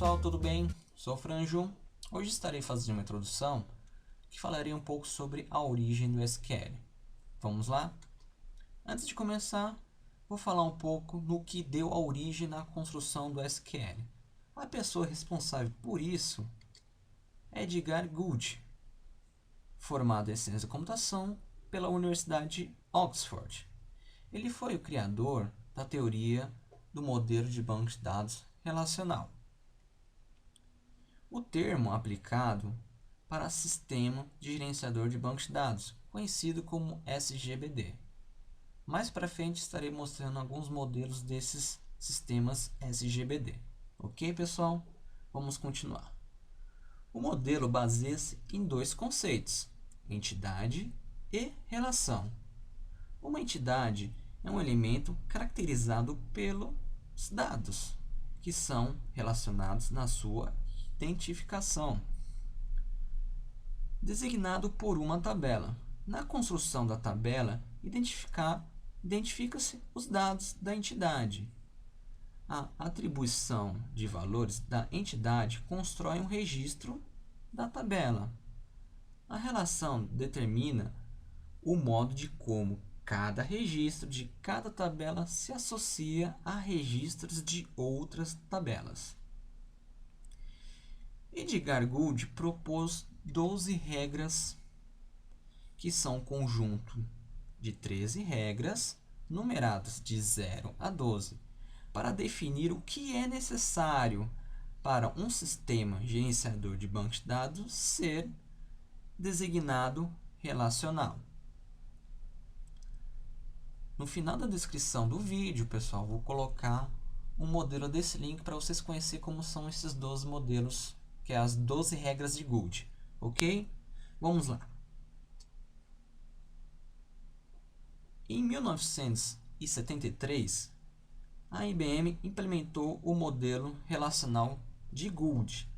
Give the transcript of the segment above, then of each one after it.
pessoal, tudo bem? Sou o Franjo. Hoje estarei fazendo uma introdução que falarei um pouco sobre a origem do SQL. Vamos lá? Antes de começar, vou falar um pouco no que deu a origem na construção do SQL. A pessoa responsável por isso é Edgar Gould, formado em Ciência da Computação pela Universidade de Oxford. Ele foi o criador da teoria do modelo de banco de dados relacional. O termo aplicado para sistema de gerenciador de bancos de dados, conhecido como SGBD. Mais para frente estarei mostrando alguns modelos desses sistemas SGBD. Ok, pessoal? Vamos continuar. O modelo baseia-se em dois conceitos: entidade e relação. Uma entidade é um elemento caracterizado pelos dados, que são relacionados na sua identificação, designado por uma tabela. Na construção da tabela, identifica-se os dados da entidade. A atribuição de valores da entidade constrói um registro da tabela. A relação determina o modo de como cada registro de cada tabela se associa a registros de outras tabelas. Edgar Gould propôs 12 regras, que são um conjunto de 13 regras, numeradas de 0 a 12, para definir o que é necessário para um sistema gerenciador de banco de dados ser designado relacional. No final da descrição do vídeo, pessoal, vou colocar um modelo desse link para vocês conhecerem como são esses 12 modelos, que é as 12 regras de Gould, ok? Vamos lá. Em 1973, a IBM implementou o modelo relacional de Gould.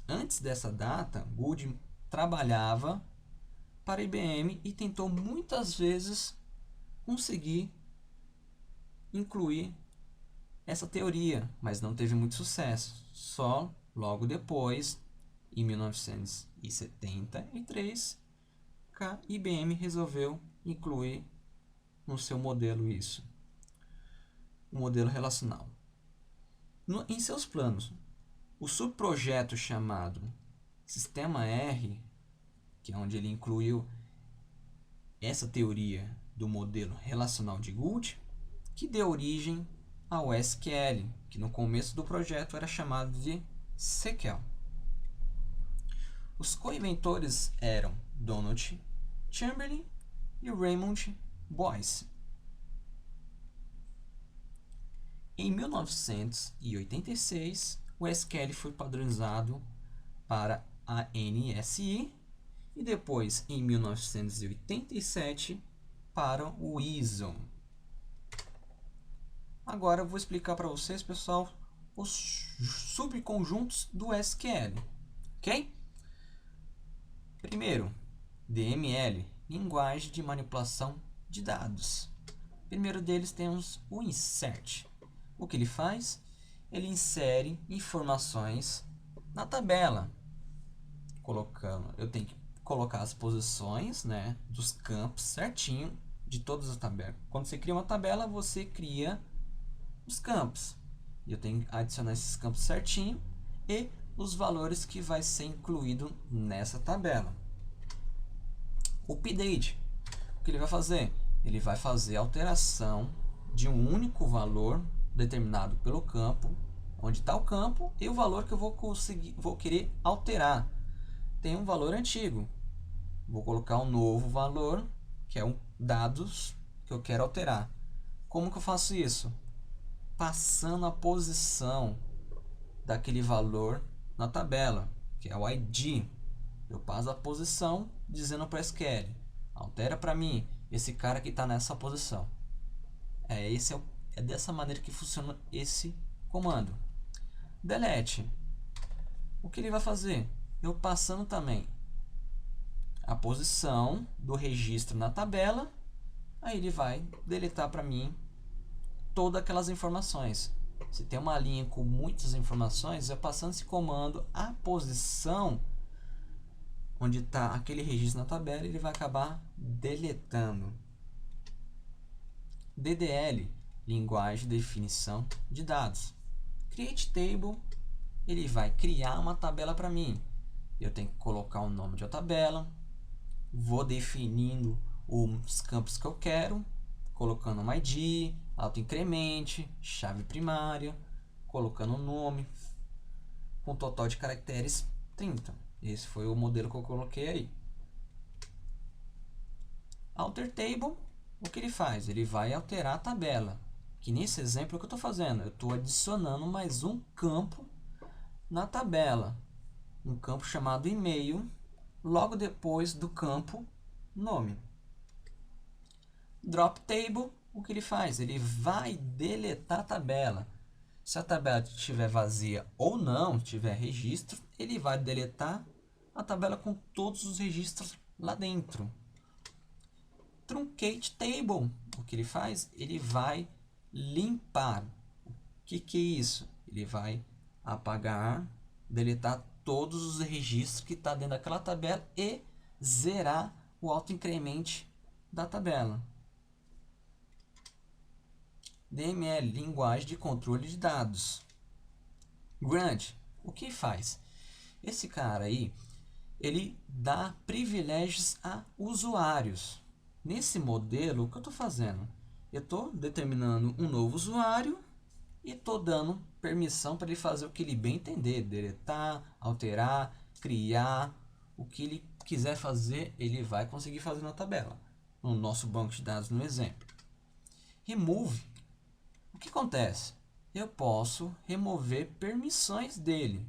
Antes dessa data, Gould trabalhava para a IBM e tentou muitas vezes conseguir incluir essa teoria, mas não teve muito sucesso. Só logo depois, em 1973, a IBM resolveu incluir no seu modelo isso, o modelo relacional. Em seus planos, o subprojeto chamado Sistema R, que é onde ele incluiu essa teoria do modelo relacional de Gould, que deu origem ao SQL, que no começo do projeto era chamado de SQL. Os co-inventores eram Donald Chamberlain e Raymond Boyce. Em 1986, o SQL foi padronizado para a ANSI e depois, em 1987, para o ISO. Agora eu vou explicar para vocês, pessoal, os subconjuntos do SQL, ok? Primeiro, DML, linguagem de manipulação de dados. Primeiro deles temos o insert. O que ele faz? Ele insere informações na tabela. Eu tenho que colocar as posições, né, dos campos certinho de todas as tabelas. Quando você cria uma tabela, você cria os campos. Eu tenho que adicionar esses campos certinho e os valores que vai ser incluído nessa tabela. O update, o que ele vai fazer? Ele vai fazer alteração de um único valor determinado pelo campo, onde está o campo, e o valor que eu vou querer alterar. Tem um valor antigo, vou colocar um novo valor, que é um dados que eu quero alterar. Como que eu faço isso? Passando a posição daquele valor na tabela, que é o ID. Eu passo a posição dizendo para o SQL, altera para mim esse cara que está nessa posição. É dessa maneira que funciona esse comando. Delete. O que ele vai fazer? Eu passando também a posição do registro na tabela, aí ele vai deletar para mim todas aquelas informações. Se tem uma linha com muitas informações, eu passando esse comando, a posição onde está aquele registro na tabela, ele vai acabar deletando. DDL, linguagem de definição de dados. Create Table, ele vai criar uma tabela para mim. Eu tenho que colocar o nome de uma tabela, vou definindo os campos que eu quero, colocando um ID, autoincremente, chave primária, colocando o nome, com total de caracteres 30. Esse foi o modelo que eu coloquei aí. Alter Table, o que ele faz? Ele vai alterar a tabela. Que nesse exemplo, o que eu estou fazendo? Eu estou adicionando mais um campo na tabela. Um campo chamado e-mail, logo depois do campo nome. Drop Table, o que ele faz? Ele vai deletar a tabela. Se a tabela estiver vazia ou não, tiver registro, ele vai deletar a tabela com todos os registros lá dentro. Truncate Table, o que ele faz? Ele vai limpar. O que é isso? Ele vai apagar, deletar todos os registros que está dentro daquela tabela e zerar o autoincremente da tabela. DML, linguagem de controle de dados. Grant, o que faz? Esse cara aí, ele dá privilégios a usuários. Nesse modelo, o que eu estou fazendo? Eu estou determinando um novo usuário e estou dando permissão para ele fazer o que ele bem entender, deletar, alterar, criar, o que ele quiser fazer, ele vai conseguir fazer na tabela. No nosso banco de dados, no exemplo. Remove. O que acontece? Eu posso remover permissões dele.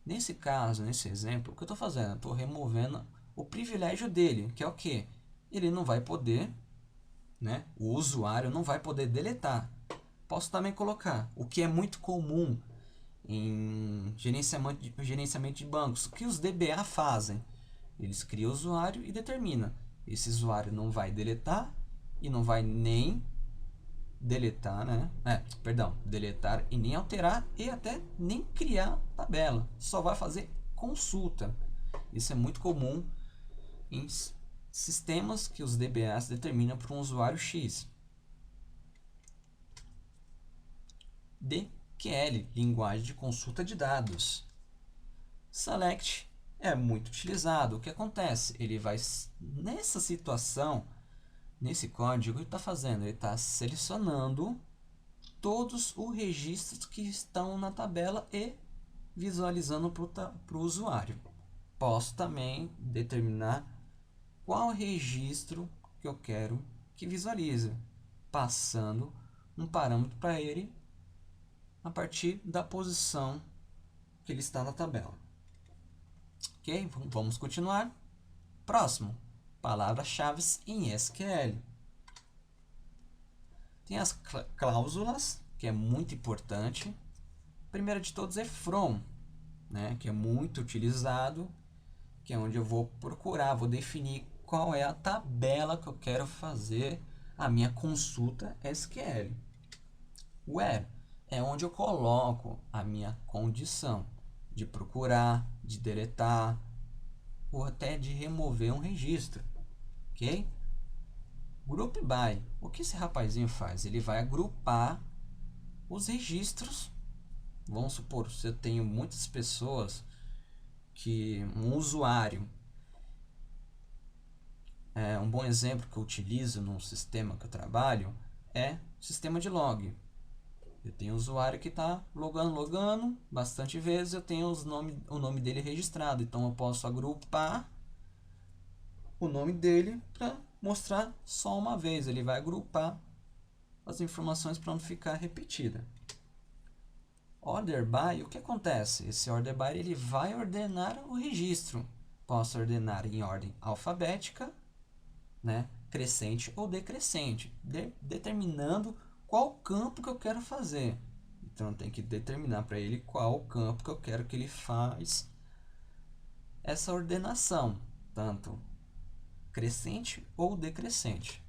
Nesse caso, nesse exemplo, o que eu estou fazendo? Eu estou removendo o privilégio dele, que é o quê? Ele não vai poder, né? O usuário não vai poder deletar. Posso também colocar o que é muito comum em gerenciamento de bancos. O que os DBA fazem? Eles criam o usuário e determinam. Esse usuário não vai deletar e não vai nem deletar, né? Deletar e nem alterar e até nem criar tabela. Só vai fazer consulta. Isso é muito comum em sistemas que os DBAs determinam para um usuário X. DQL, linguagem de consulta de dados. Select é muito utilizado. O que acontece? Ele vai, nessa situação, nesse código, ele está fazendo? Ele está selecionando todos os registros que estão na tabela e visualizando para o usuário. Posso também determinar qual registro que eu quero que visualize, passando um parâmetro para ele a partir da posição que ele está na tabela. Ok? Vamos continuar. Próximo. Palavras-chave em SQL. Tem as cláusulas, que é muito importante. A primeira de todos é from, né, que é muito utilizado, que é onde eu vou procurar, vou definir qual é a tabela que eu quero fazer a minha consulta SQL. Where é onde eu coloco a minha condição de procurar, de deletar ou até de remover um registro. Ok? Group by. O que esse rapazinho faz? Ele vai agrupar os registros. Vamos supor, se eu tenho muitas pessoas, que um usuário, um bom exemplo que eu utilizo no sistema que eu trabalho é o sistema de log. Eu tenho um usuário que está logando bastante vezes, eu tenho o nome dele registrado, então eu posso agrupar o nome dele para mostrar só uma vez. Ele vai agrupar as informações para não ficar repetida. Order by, o que acontece? Esse order by ele vai ordenar o registro. Posso ordenar em ordem alfabética, né, crescente ou decrescente, determinando qual campo que eu quero fazer. Então eu tenho que determinar para ele qual campo que eu quero que ele faz essa ordenação, tanto crescente ou decrescente.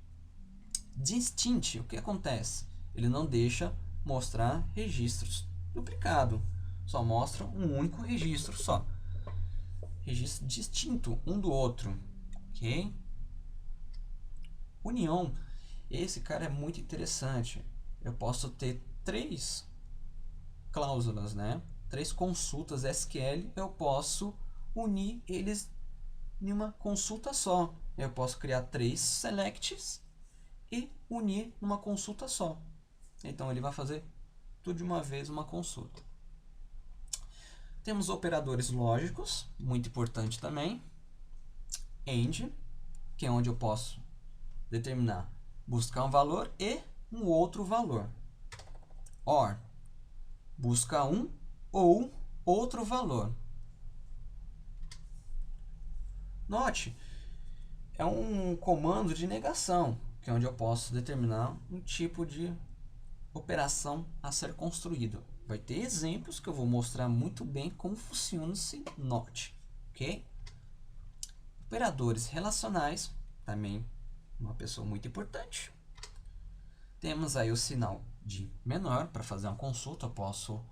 Distinct, o que acontece? Ele não deixa mostrar registros duplicados. Só mostra um único registro só. Registro distinto um do outro. Ok? União. Esse cara é muito interessante. Eu posso ter 3 cláusulas, né? 3 consultas SQL. Eu posso unir eles em uma consulta só. Eu posso criar 3 selects e unir numa consulta só. Então ele vai fazer tudo de uma vez uma consulta. Temos operadores lógicos, muito importante também. AND, que é onde eu posso determinar, buscar um valor e um outro valor. OR, buscar um ou outro valor. Note, é um comando de negação, que é onde eu posso determinar um tipo de operação a ser construído. Vai ter exemplos que eu vou mostrar muito bem como funciona esse NOT, ok? Operadores relacionais, também uma pessoa muito importante. Temos aí o sinal de menor para fazer uma consulta. Eu posso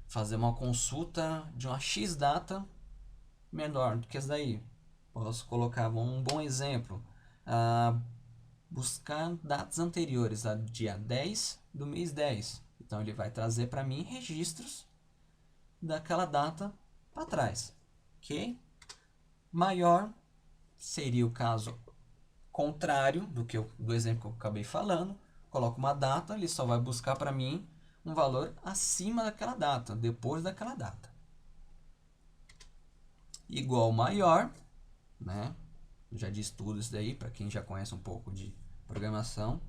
fazer uma consulta de uma X data menor do que essa daí. Posso colocar um bom exemplo. Buscar datas anteriores a dia 10 do mês 10. Então ele vai trazer para mim registros daquela data para trás. Ok? Maior seria o caso contrário do exemplo que eu acabei falando. Coloco uma data, ele só vai buscar para mim um valor acima daquela data, depois daquela data. Igual maior, né? Já disse tudo isso daí para quem já conhece um pouco de programação.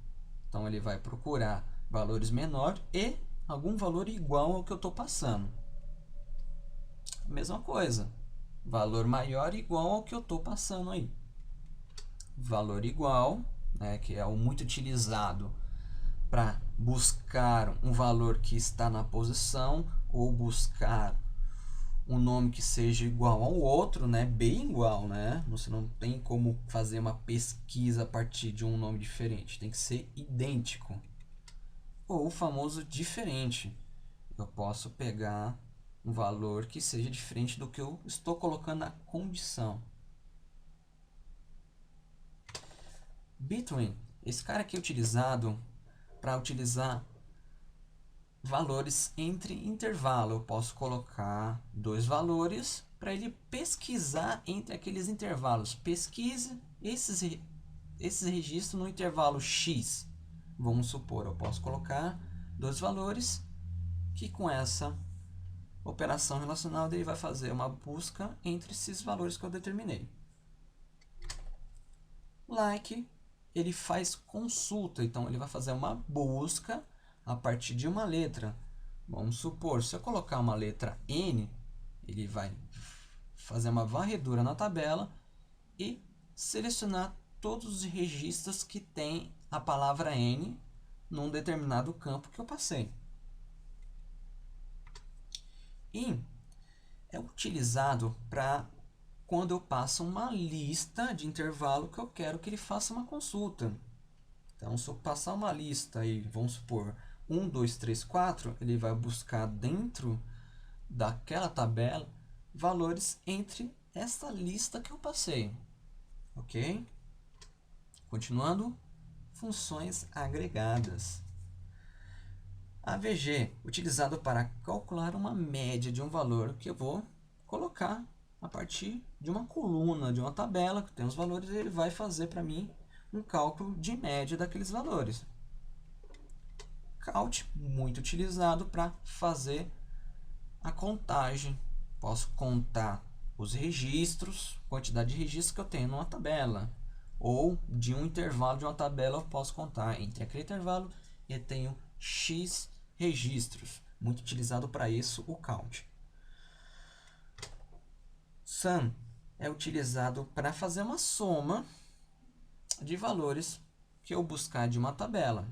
Então ele vai procurar valores menores e algum valor igual ao que eu estou passando. Mesma coisa, valor maior igual ao que eu estou passando aí. Valor igual, né, que é o muito utilizado para buscar um valor que está na posição ou buscar um nome que seja igual ao outro, né, bem igual, né? Você não tem como fazer uma pesquisa a partir de um nome diferente, tem que ser idêntico. Ou o famoso diferente. Eu posso pegar um valor que seja diferente do que eu estou colocando na condição. Between, esse cara aqui é utilizado para utilizar valores entre intervalo. Eu posso colocar 2 valores para ele pesquisar entre aqueles intervalos. Pesquise esses registros no intervalo X. Vamos supor, eu posso colocar 2 valores que com essa operação relacional ele vai fazer uma busca entre esses valores que eu determinei. Like, ele faz consulta, então ele vai fazer uma busca a partir de uma letra. Vamos supor, se eu colocar uma letra N, ele vai fazer uma varredura na tabela e selecionar todos os registros que tem a palavra N num determinado campo que eu passei. In é utilizado para quando eu passo uma lista de intervalo que eu quero que ele faça uma consulta. Então, se eu passar uma lista aí, vamos supor, 1, 2, 3, 4, ele vai buscar dentro daquela tabela valores entre esta lista que eu passei. Ok? Continuando, funções agregadas. AVG, utilizado para calcular uma média de um valor que eu vou colocar a partir de uma coluna, de uma tabela que tem os valores, ele vai fazer para mim um cálculo de média daqueles valores. Count, muito utilizado para fazer a contagem. Posso contar os registros, quantidade de registros que eu tenho numa tabela. Ou de um intervalo de uma tabela eu posso contar entre aquele intervalo e eu tenho X registros. Muito utilizado para isso o count. Sum é utilizado para fazer uma soma de valores que eu buscar de uma tabela.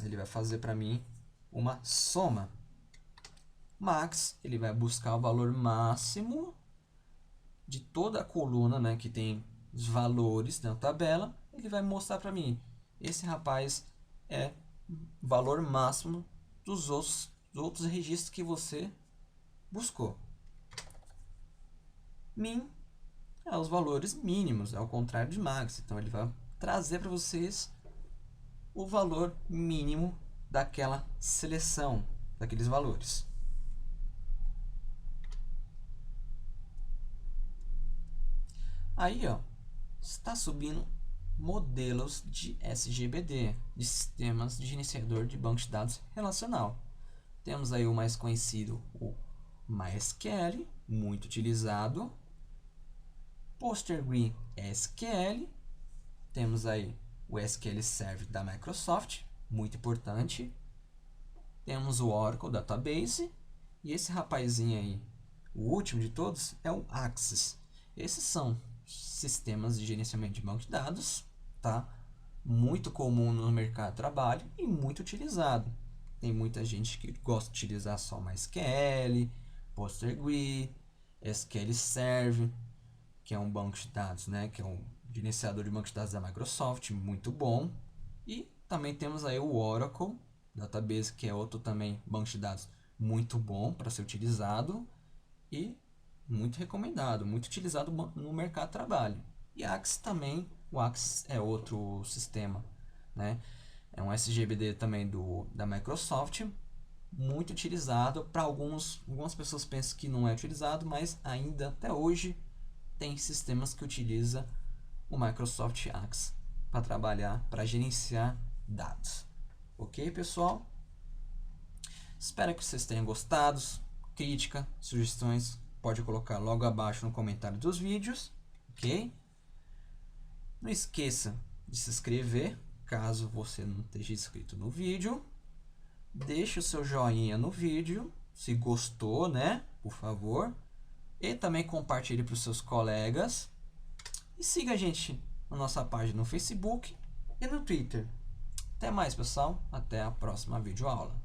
Ele vai fazer para mim uma soma. Max, ele vai buscar o valor máximo de toda a coluna, né, que tem os valores na tabela. Ele vai mostrar para mim, esse rapaz é valor máximo dos outros registros que você buscou. Min é os valores mínimos, é o contrário de max. Então ele vai trazer para vocês o valor mínimo daquela seleção, daqueles valores. Aí, ó, está subindo modelos de SGBD, de sistemas de gerenciador de banco de dados relacional. Temos aí o mais conhecido, o MySQL, muito utilizado. PostgreSQL. Temos aí o SQL Server da Microsoft, muito importante. Temos o Oracle Database. E esse rapazinho aí, o último de todos, é o Access. Esses são sistemas de gerenciamento de banco de dados, tá? Muito comum no mercado de trabalho e muito utilizado. Tem muita gente que gosta de utilizar só MySQL, PostgreSQL, SQL Server, que é um banco de dados, né? Que é um gerenciador de banco de dados da Microsoft, muito bom. E também temos aí o Oracle Database, que é outro também banco de dados muito bom para ser utilizado e muito recomendado, muito utilizado no mercado de trabalho. E Access também, o Access é outro sistema, né? É um SGBD também da Microsoft, muito utilizado para algumas pessoas pensam que não é utilizado, mas ainda até hoje tem sistemas que utilizam o Microsoft Access para trabalhar, para gerenciar dados. Ok, pessoal? Espero que vocês tenham gostado. Crítica, sugestões, pode colocar logo abaixo no comentário dos vídeos, ok? Não esqueça de se inscrever, caso você não esteja inscrito no vídeo. Deixe o seu joinha no vídeo, se gostou, né? Por favor. E também compartilhe para os seus colegas. E siga a gente na nossa página no Facebook e no Twitter. Até mais, pessoal. Até a próxima videoaula.